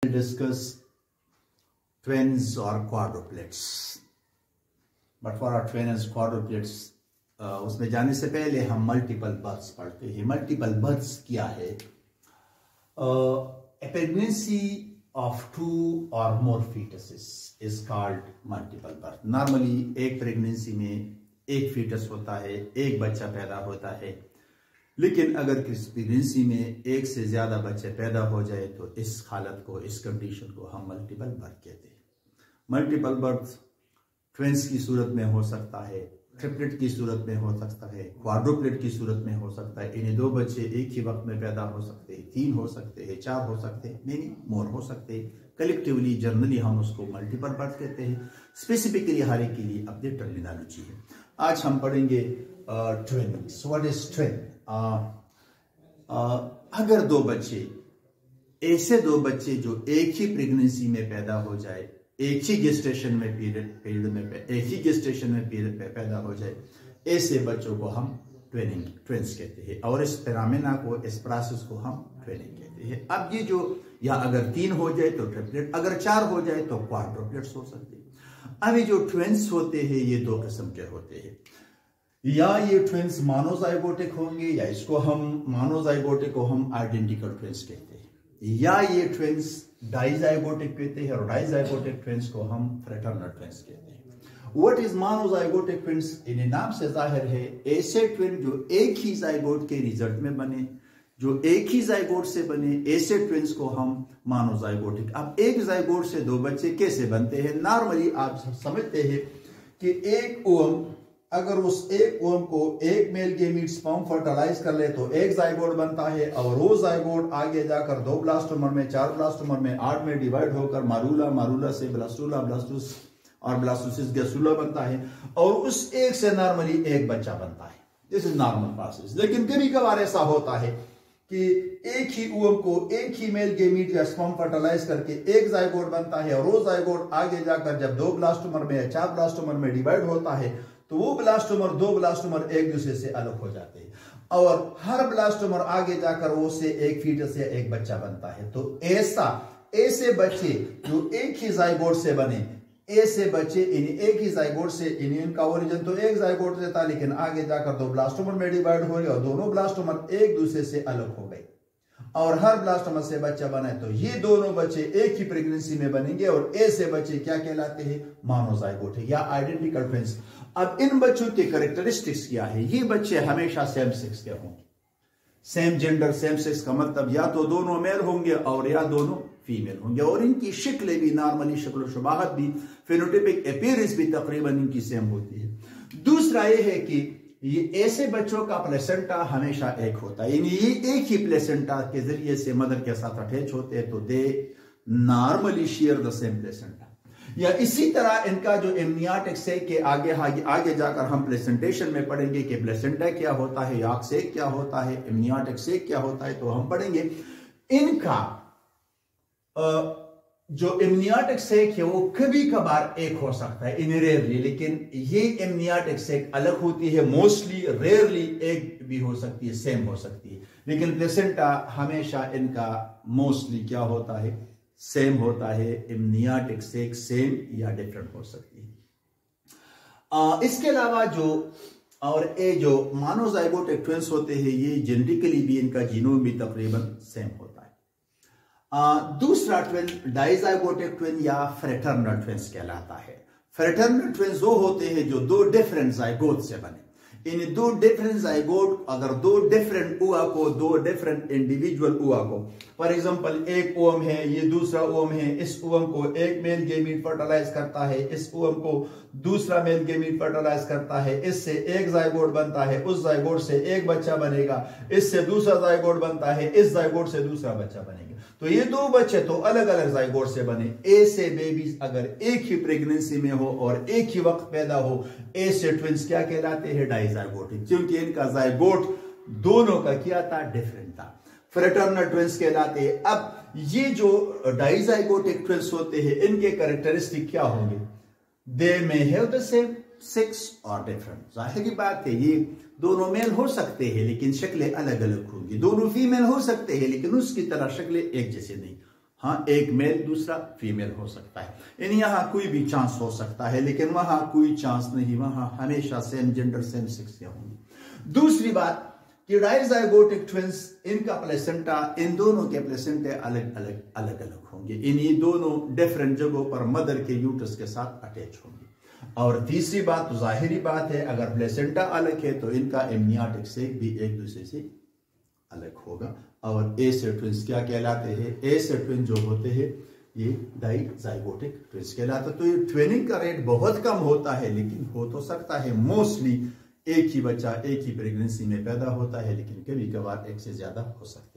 Discuss twins or quadruplets, but for our twins and quadruplets उसमें जाने से पहले हम मल्टीपल बर्थ्स पढ़ते हैं। मल्टीपल बर्थ्स क्या है? A pregnancy of 2 or more fetuses is called multiple birth. Normally एक प्रेगनेंसी में एक फीटस होता है, एक बच्चा पैदा होता है, लेकिन अगर किस प्रेगनेंसी में एक से ज्यादा बच्चे पैदा हो जाए तो इस हालत को, इस कंडीशन को हम मल्टीपल बर्थ कहते हैं। मल्टीपल बर्थ ट्विंस की सूरत में हो सकता है, ट्रिपलेट की सूरत में हो सकता है, क्वाड्रुपलेट की सूरत में हो सकता है। इन्हें 2 बच्चे एक ही वक्त में पैदा हो सकते हैं, 3 हो सकते हैं, 4 हो सकते हैं, मेनी मोर हो सकते हैं। कलेक्टिवली जनरली हम उसको मल्टीपल बर्थ कहते हैं। स्पेसिफिकली हर एक के लिए अपनी टर्मिनोलॉजी है। आज हम पढ़ेंगे ट्विन्स। What is twin? अगर 2 बच्चे, ऐसे 2 बच्चे जो एक ही प्रेगनेंसी में पैदा हो जाए, एक ही गेस्टेशन में पीरियड में पैदा हो जाए, ऐसे बच्चों को हम ट्विंस कहते हैं। और इस फिनोमेना को, इस प्रोसेस को हम ट्विनिंग कहते हैं। अब ये जो, या अगर 3 हो जाए तो ट्रिपलेट, अगर 4 हो जाए तो क्वाड्रुपलेट्स हो सकते हैं। अब ये जो ट्विंस होते हैं ये 2 किस्म के होते हैं। या ये ट्विंस मोनोजाइगोटिक होंगे, या इसको हम मोनोजाइगोटिक को हम आइडेंटिकल ट्विंस कहते हैं, या ये ट्विंस डाइजाइगोटिक कहते हैं, और डाइजाइगोटिक ट्विंस को हम फ्रेटर्नल ट्विंस कहते हैं। What is monozygotic twins? इन्हें नाम से जाहिर है ऐसे ट्विन जो एक ही जाइगोट के रिजल्ट में बने, जो एक ही जाइगोट से बने, ऐसे ट्विंस को हम मोनोजाइगोटिक। अब एक जाइगोट से 2 बच्चे कैसे बनते हैं? नॉर्मली आप समझते हैं कि एक ओवम, अगर उस एक ओवम को एक मेल गेमीट स्पर्म फर्टिलाइज कर ले तो एक जाइगोट बनता है, और वो जाइगोट आगे जाकर 2 ब्लास्टोमर में, 4 ब्लास्टोमर में, 8 में डिवाइड होकर मारूला, मारूला से ब्लास्टूला, ब्लास्टूस और ब्लास्टोसिस गैसुला बनता है, और उस एक से नॉर्मली एक बच्चा बनता है। This is normal process. लेकिन कभी कभार ऐसा होता है कि एक ही ओवम को एक ही मेल गेमीट या स्पर्म फर्टिलाइज करके एक जाइगोट बनता है, और वो जाइगोट आगे जाकर जब 2 ब्लास्टोमर में या 4 ब्लास्टोमर में डिवाइड होता है तो वो ब्लास्टोमर, 2 ब्लास्टोमर एक दूसरे से अलग हो जाते हैं, और हर ब्लास्टोमर आगे जाकर वो से एक फीटस या एक बच्चा बनता है। तो ऐसे बच्चे जो एक ही जाइगोट से बने, ऐसे बच्चे एक ही जाइगोट से, इनका ओरिजिन तो एक जाइगोट से था, लेकिन आगे जाकर 2 ब्लास्टोमर में डिवाइड हो गए और दोनों ब्लास्टोमर एक दूसरे से अलग हो गए, और हर ब्लास्टोमर से बच्चा बना है। तो ये दोनों बच्चे एक ही प्रेगनेंसी में बनेंगे, और ऐसे बच्चे क्या कहलाते हैं? मोनोजाइगोटिक या आइडेंटिकल ट्विंस। अब इन बच्चों के कैरेक्टरिस्टिक्स क्या है? ये बच्चे हमेशा सेम सेक्स के होंगे। सेम जेंडर, सेम सेक्स का मतलब या तो दोनों मेल होंगे और या दोनों फीमेल होंगे, और इनकी शक्लें भी नॉर्मली, शक्ल शुबाहत भी, फिनोटाइपिक अपीयरेंस भी तकरीबन इनकी सेम होती है। दूसरा ये है कि ये ऐसे बच्चों का प्लेसेंटा हमेशा एक होता है, यानी ये एक ही प्लेसेंटा के जरिए से मदर के साथ अटैच होते हैं, तो they normally share the same placenta. या इसी तरह इनका जो एमनियाटिक सेक के आगे जाकर हम प्लेसेंटेशन में पढ़ेंगे कि प्लेसेंटा क्या होता है, याक सेक क्या होता है, एमनियाटिक सेक क्या होता है, तो हम पढ़ेंगे। इनका जो एमनियाटिक सेक है वो कभी कभार एक हो सकता है, इन रेयरली, लेकिन ये एमनियाटिक सेक अलग होती है। मोस्टली, रेयरली एक भी हो सकती है, सेम हो सकती है, लेकिन प्लेसेंटा हमेशा इनका मोस्टली क्या होता है? सेम होता है। एमनियाटिक सेक सेम या डिफरेंट हो सकती है। इसके अलावा जो मोनोजाइगोटिक ट्विंस होते हैं, ये जेनेटिकली भी इनका जीनोम भी तकरीबन सेम होता है। दूसरा ट्विन डाइजाइगोटिक ट्विन या फ्रेटर्नल ट्विंस कहलाता है। फ्रेटर्नल ट्विंस वो होते हैं जो 2 डिफरेंट जाइगोट से बने। इन 2 डिफरेंट जाइगोट, अगर 2 डिफरेंट ओवा को, 2 डिफरेंट इंडिविजुअल ओवा को, फॉर एग्जांपल एक ओवम है, ये दूसरा ओवम है, इस ओवम को एक मेल गेमीट फर्टिलाइज करता है, इस ओवम को दूसरा मेल गेमीट फर्टिलाइज करता है, इससे एक जाइगोट बनता है, उस जाइगोट से एक बच्चा बनेगा, इससे दूसरा जाइगोट बनता है, इस जाइगोट से दूसरा बच्चा बनेगा। तो ये 2 बच्चे तो अलग अलग जाइगोट से बने। ऐसे बेबीज अगर एक ही प्रेगनेंसी में हो और एक ही वक्त पैदा हो, ऐसे ट्विंस क्या कहलाते हैं? डाइजाइगोटिक, क्योंकि इनका जाइगोट दोनों का क्या था? डिफरेंट था। फ्रेटर्नल ट्विंस कहलाते हैं। अब ये जो डाइजाइगोटिक ट्विंस होते हैं, इनके कैरेक्टरिस्टिक क्या होंगे? They may have the same sex और डिफरेंट। जाहिर की बात है, ये दोनों मेल हो सकते हैं लेकिन शक्लें अलग अलग होंगी। दोनों फीमेल हो सकते हैं लेकिन उसकी तरह शक्लें एक जैसे नहीं। हाँ, एक मेल दूसरा फीमेल हो सकता है। यानी यहाँ कोई भी चांस हो सकता है, लेकिन वहां कोई चांस नहीं, वहां हमेशा सेम जेंडर सेम सेक्स होंगे। दूसरी बात कि डायज़ाइगोटिक ट्विंस, इनका प्लेसेंटा, इन दोनों के प्लेसेंटे अलग अलग होंगे। इन्हीं दोनों डिफरेंट जगहों पर मदर के यूट्रस के साथ अटैच होंगे। और तीसरी बात तो जाहिरी बात है, अगर प्लेसेंटा अलग है तो इनका एमनियोटिक सेक भी एक दूसरे से अलग होगा। और ऐसे ट्विंस क्या कहलाते हैं? ऐसे ट्विन जो होते हैं ये डायज़ाइगोटिक ट्विंस कहलाते हैं। तो ये ट्विनिंग का रेट बहुत कम होता है, लेकिन हो तो सकता है। मोस्टली एक ही बच्चा एक ही प्रेगनेंसी में पैदा होता है, लेकिन कभी कभार एक से ज्यादा हो सकते हैं।